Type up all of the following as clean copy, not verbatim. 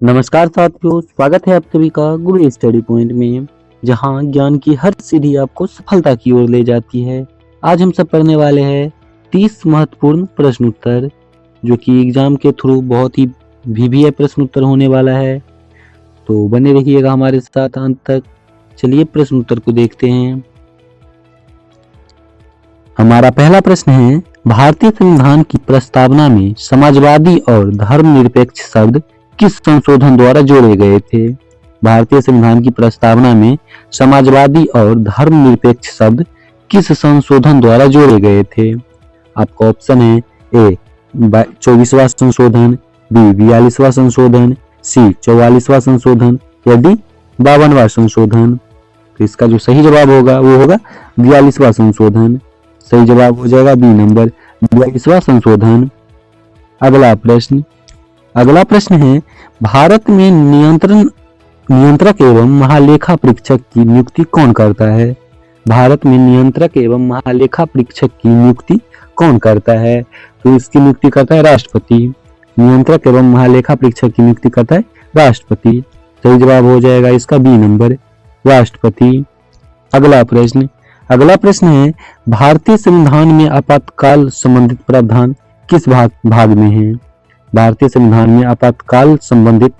नमस्कार साथियों, स्वागत है आप सभी का गुरु स्टडी पॉइंट में, जहां ज्ञान की हर सीढ़ी आपको सफलता की ओर ले जाती है। आज हम सब पढ़ने वाले हैं 30 महत्वपूर्ण प्रश्न उत्तर, जो कि एग्जाम के थ्रू बहुत ही वीवीआई प्रश्न उत्तर होने वाला है। तो बने रहिएगा हमारे साथ अंत तक। चलिए प्रश्न उत्तर को देखते हैं। हमारा पहला प्रश्न है, भारतीय संविधान की प्रस्तावना में समाजवादी और धर्मनिरपेक्ष शब्द किस संशोधन द्वारा जोड़े गए थे? भारतीय संविधान की प्रस्तावना में समाजवादी और धर्मनिरपेक्ष शब्द किस संशोधन द्वारा जोड़े गए थे? आपका ऑप्शन है ए 24वां संशोधन, बी 42वां संशोधन, सी 44वां संशोधन या डी 52वां संशोधन। तो इसका जो सही जवाब होगा वो होगा 42वां संशोधन। सही जवाब हो जाएगा बी नंबर 42वां संशोधन। अगला प्रश्न है, भारत में नियंत्रक एवं महालेखा परीक्षक की नियुक्ति कौन करता है? भारत में नियंत्रक एवं महालेखा परीक्षक की नियुक्ति कौन करता है? तो इसकी नियुक्ति करता है राष्ट्रपति। नियंत्रक एवं महालेखा परीक्षक की नियुक्ति करता है राष्ट्रपति। सही जवाब हो जाएगा इसका बी नंबर, राष्ट्रपति। अगला प्रश्न है, भारतीय संविधान में आपातकाल संबंधित प्रावधान किस भाग में है? भारतीय संविधान में आपातकाल संबंधित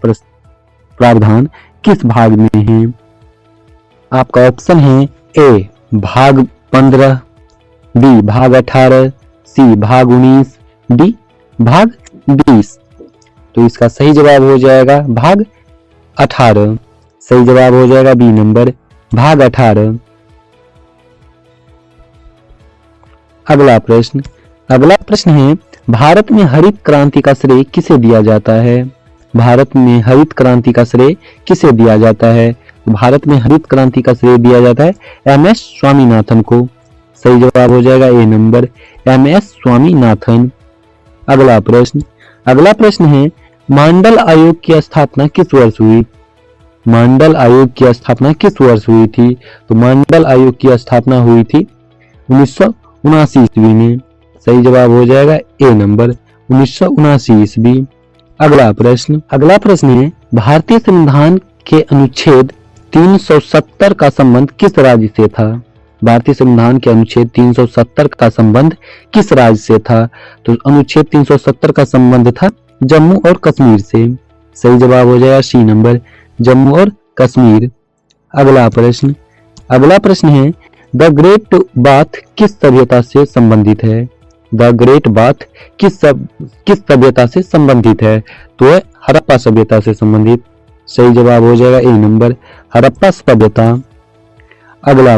प्रावधान किस भाग में है? आपका ऑप्शन है ए भाग 15, बी भाग 18, सी भाग 19, डी भाग 20। तो इसका सही जवाब हो जाएगा भाग 18। सही जवाब हो जाएगा बी नंबर, भाग 18। अगला प्रश्न है, भारत में हरित क्रांति का श्रेय किसे दिया जाता है? भारत में हरित क्रांति का श्रेय किसे दिया जाता है? भारत में हरित क्रांति का श्रेय दिया जाता है एम.एस. स्वामीनाथन को। सही जवाब हो जाएगा ए नंबर, एम.एस. स्वामीनाथन। अगला प्रश्न है, मंडल आयोग की स्थापना किस वर्ष हुई? मंडल आयोग की स्थापना किस वर्ष हुई थी? तो मंडल आयोग की स्थापना हुई थी 1979 ईस्वी में। सही जवाब हो जाएगा ए नंबर, 1979 ईस्वी। अगला प्रश्न है, भारतीय संविधान के अनुच्छेद 370 का संबंध किस राज्य से था? भारतीय संविधान के अनुच्छेद 370 का संबंध किस राज्य से था? तो अनुच्छेद 370 का संबंध था जम्मू और कश्मीर से। सही जवाब हो जाएगा सी नंबर, जम्मू और कश्मीर। अगला प्रश्न है, द ग्रेट बाथ किस सभ्यता से संबंधित है? द ग्रेट बाथ किस सभ्यता से संबंधित है? तो है हड़प्पा सभ्यता से संबंधित। सही जवाब हो जाएगा ए नंबर, हड़प्पा सभ्यता। अगला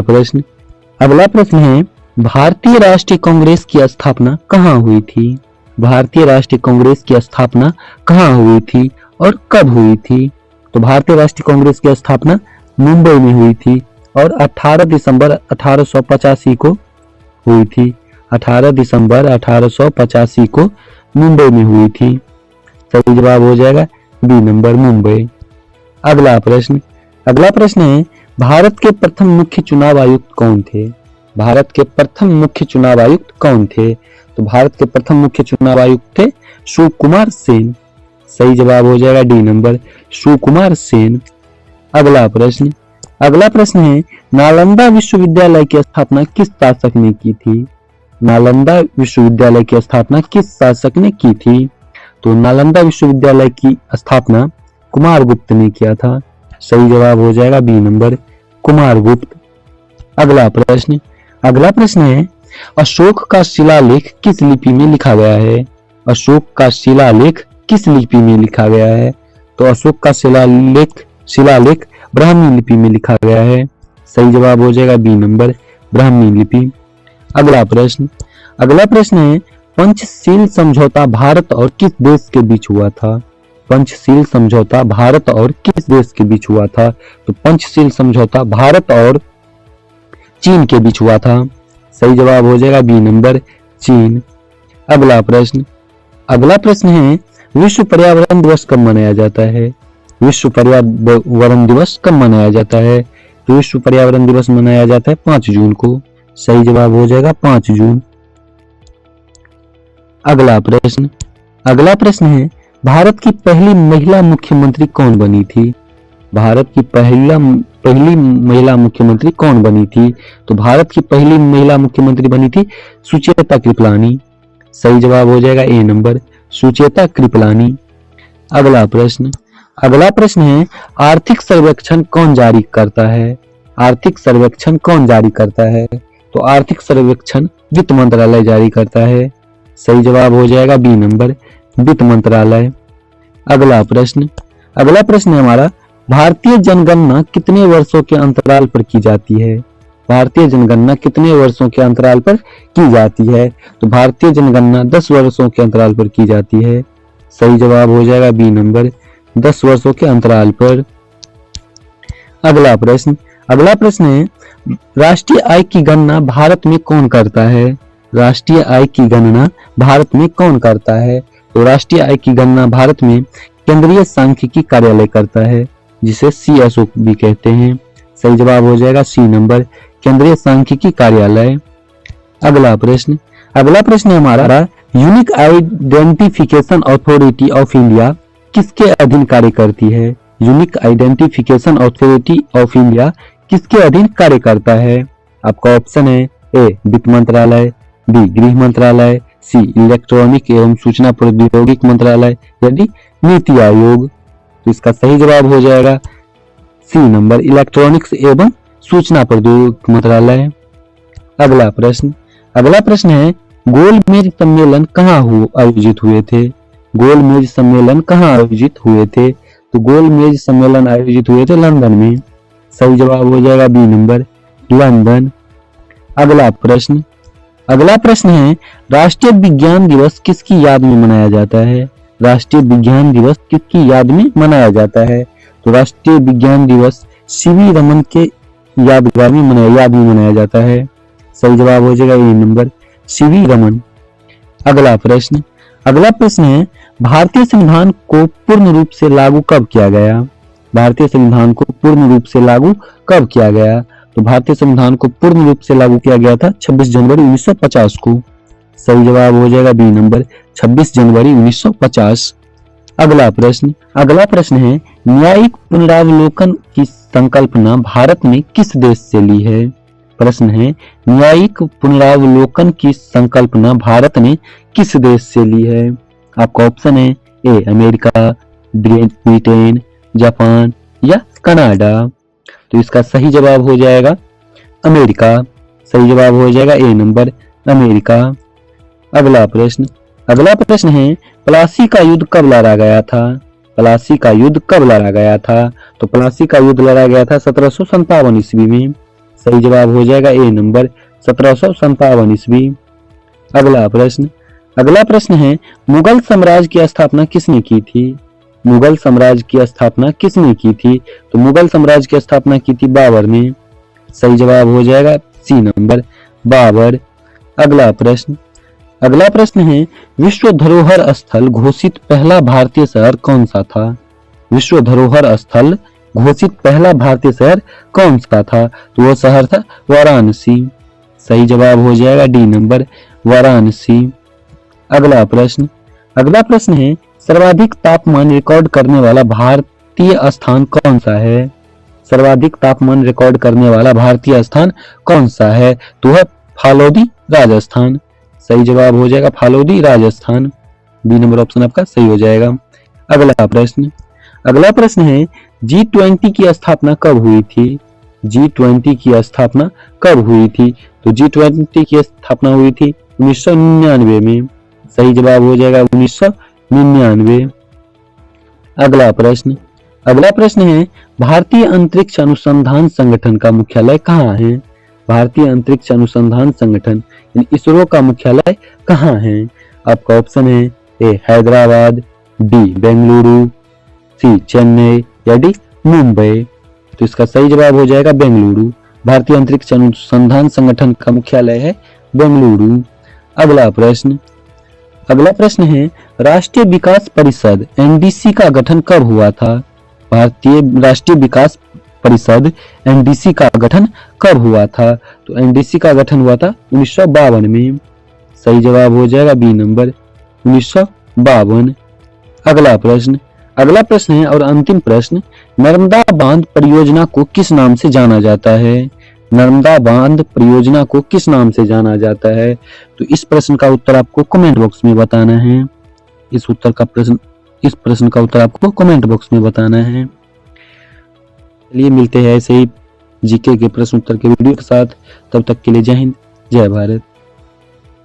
प्रश्न है, भारतीय राष्ट्रीय कांग्रेस की स्थापना कहाँ हुई थी? भारतीय राष्ट्रीय कांग्रेस की स्थापना कहाँ हुई थी और कब हुई थी? तो भारतीय राष्ट्रीय कांग्रेस की स्थापना मुंबई में हुई थी और 18 दिसंबर 1885 को हुई थी। 18 दिसंबर 1885 को मुंबई में हुई थी। सही जवाब हो जाएगा बी नंबर, मुंबई। अगला प्रश्न है, भारत के प्रथम मुख्य चुनाव आयुक्त कौन थे? भारत के प्रथम मुख्य चुनाव आयुक्त कौन थे? तो भारत के प्रथम मुख्य चुनाव आयुक्त थे सुकुमार सेन। सही जवाब हो जाएगा डी नंबर, सुकुमार सेन। अगला प्रश्न है, नालंदा विश्वविद्यालय की स्थापना किस शासक ने की थी? नालंदा विश्वविद्यालय की स्थापना किस शासक ने की थी? तो नालंदा विश्वविद्यालय की स्थापना कुमारगुप्त ने किया था। सही जवाब हो जाएगा बी नंबर, कुमारगुप्त। अगला प्रश्न है, अशोक का शिलालेख किस लिपि में लिखा गया है? अशोक का शिलालेख किस लिपि में लिखा गया है? तो अशोक का शिलालेख ब्राह्मी लिपि में लिखा गया है। सही जवाब हो जाएगा बी नंबर, ब्राह्मी लिपि। अगला प्रश्न है, पंचशील समझौता भारत और किस देश के बीच हुआ था? पंचशील समझौता भारत और किस देश के बीच हुआ था? तो पंचशील समझौता भारत और चीन के बीच हुआ था। सही जवाब हो जाएगा बी नंबर, चीन। अगला प्रश्न है, विश्व पर्यावरण दिवस कब मनाया जाता है? विश्व पर्यावरण दिवस कब मनाया जाता है? तो विश्व पर्यावरण दिवस मनाया जाता है 5 जून को। सही जवाब हो जाएगा 5 जून। अगला प्रश्न है, भारत की पहली महिला मुख्यमंत्री कौन बनी थी? भारत की पहली महिला मुख्यमंत्री कौन बनी थी? तो भारत की पहली महिला मुख्यमंत्री बनी थी सुचेता कृपलानी। सही जवाब हो जाएगा ए नंबर, सुचेता कृपलानी। अगला प्रश्न है आर्थिक सर्वेक्षण कौन जारी करता है? आर्थिक सर्वेक्षण कौन जारी करता है? तो आर्थिक सर्वेक्षण वित्त मंत्रालय जारी करता है। सही जवाब हो जाएगा बी नंबर, वित्त मंत्रालय। अगला प्रश्न है हमारा भारतीय जनगणना कितने वर्षों के अंतराल पर की जाती है? भारतीय जनगणना कितने वर्षों के अंतराल पर की जाती है? तो भारतीय जनगणना 10 वर्षों के अंतराल पर की जाती है। सही जवाब हो जाएगा बी नंबर, 10 वर्षों के अंतराल पर। अगला प्रश्न है राष्ट्रीय आय की गणना भारत में कौन करता है? राष्ट्रीय आय की गणना भारत में कौन करता है? तो राष्ट्रीय आय की गणना भारत में केंद्रीय सांख्यिकी कार्यालय करता है, जिसे CSO भी कहते हैं। सही जवाब हो जाएगा सी नंबर, केंद्रीय सांख्यिकी कार्यालय। अगला प्रश्न है हमारा unique identification authority of India किसके अधीन कार्य करती है? Unique identification authority of India किसके अधीन कार्य करता है? आपका ऑप्शन है ए वित्त मंत्रालय, बी गृह मंत्रालय, सी इलेक्ट्रॉनिक एवं सूचना प्रौद्योगिकी मंत्रालय, यदि नीति आयोग। तो इसका सही जवाब हो जाएगा सी नंबर, इलेक्ट्रॉनिक्स एवं सूचना प्रौद्योगिकी मंत्रालय। अगला प्रश्न है गोलमेज सम्मेलन कहाँ आयोजित हुए थे? गोलमेज सम्मेलन कहाँ आयोजित हुए थे? तो गोलमेज सम्मेलन आयोजित हुए थे लंदन में। सही जवाब हो जाएगा बी नंबर, लंदन। अगला प्रश्न है राष्ट्रीय विज्ञान दिवस किसकी याद में मनाया जाता है? राष्ट्रीय विज्ञान दिवस किसकी याद में मनाया जाता है? तो राष्ट्रीय विज्ञान दिवस सीवी रमन के यादगार में मनाया जाता है। सही जवाब हो जाएगा ए नंबर, सीवी रमन। अगला प्रश्न है भारतीय संविधान को पूर्ण रूप से लागू कब किया गया? भारतीय संविधान को पूर्ण रूप से लागू कब किया गया? तो भारतीय संविधान को पूर्ण रूप से लागू किया गया था 26 जनवरी 1950 को। सही जवाब हो जाएगा बी नंबर, 26 जनवरी 1950। अगला प्रश्न है न्यायिक पुनरावलोकन की संकल्पना भारत में किस देश से ली है? प्रश्न है न्यायिक पुनरावलोकन की संकल्पना भारत ने किस देश से ली है? आपका ऑप्शन है ए अमेरिका, ब्रिटेन, जापान या कनाडा। तो इसका सही जवाब हो जाएगा अमेरिका। सही जवाब हो जाएगा ए नंबर, अमेरिका। अगला प्रश्न है प्लासी का युद्ध कब लड़ा गया था? प्लासी का युद्ध कब लड़ा गया था? तो प्लासी का युद्ध लड़ा गया था 1757 ईस्वी में। सही जवाब हो जाएगा ए नंबर, 1757 ईस्वी। अगला प्रश्न है मुगल साम्राज्य की स्थापना किसने की थी? मुगल साम्राज्य की स्थापना किसने की थी? तो मुगल साम्राज्य की स्थापना की थी बाबर ने। सही जवाब हो जाएगा सी नंबर, बाबर। अगला प्रश्न है विश्व धरोहर स्थल घोषित पहला भारतीय शहर कौन सा था? विश्व धरोहर स्थल घोषित पहला भारतीय शहर कौन सा था? तो वो शहर था वाराणसी। सही जवाब हो जाएगा डी नंबर, वाराणसी। अगला प्रश्न है सर्वाधिक तापमान रिकॉर्ड करने वाला भारतीय स्थान कौन सा है? सर्वाधिक तापमान रिकॉर्ड करने वाला भारतीय स्थान कौन सा है? तो है फालोदी, राजस्थान। सही जवाब हो जाएगा Phalodi, Rajasthan. B number option आपका सही हो जाएगा। अगला प्रश्न है G20 की स्थापना कब हुई थी? G20 की स्थापना कब हुई थी? तो G20 की स्थापना हुई थी 1999 में। सही जवाब हो जाएगा 1999। अगला प्रश्न है भारतीय अंतरिक्ष अनुसंधान संगठन का मुख्यालय कहाँ है? भारतीय अंतरिक्ष अनुसंधान संगठन इसरो का मुख्यालय कहाँ है? आपका ऑप्शन है ए हैदराबाद, बी बेंगलुरु, सी चेन्नई या डी मुंबई। तो इसका सही जवाब हो जाएगा बेंगलुरु। भारतीय अंतरिक्ष अनुसंधान संगठन का मुख्यालय है बेंगलुरु। अगला प्रश्न है राष्ट्रीय विकास परिषद एनडीसी का गठन कब हुआ था? भारतीय राष्ट्रीय विकास परिषद एनडीसी का गठन कब हुआ था? तो एनडीसी का गठन हुआ था 1952 में। सही जवाब हो जाएगा बी नंबर, 1952। अगला प्रश्न है और अंतिम प्रश्न, नर्मदा बांध परियोजना को किस नाम से जाना जाता है? नर्मदा बांध परियोजना को किस नाम से जाना जाता है? तो इस प्रश्न का उत्तर आपको कमेंट बॉक्स में बताना है। इस प्रश्न का उत्तर आपको कमेंट बॉक्स में बताना है। चलिए मिलते हैं ऐसे ही जीके के प्रश्न उत्तर के वीडियो के साथ। तब तक के लिए जय हिंद, जय भारत।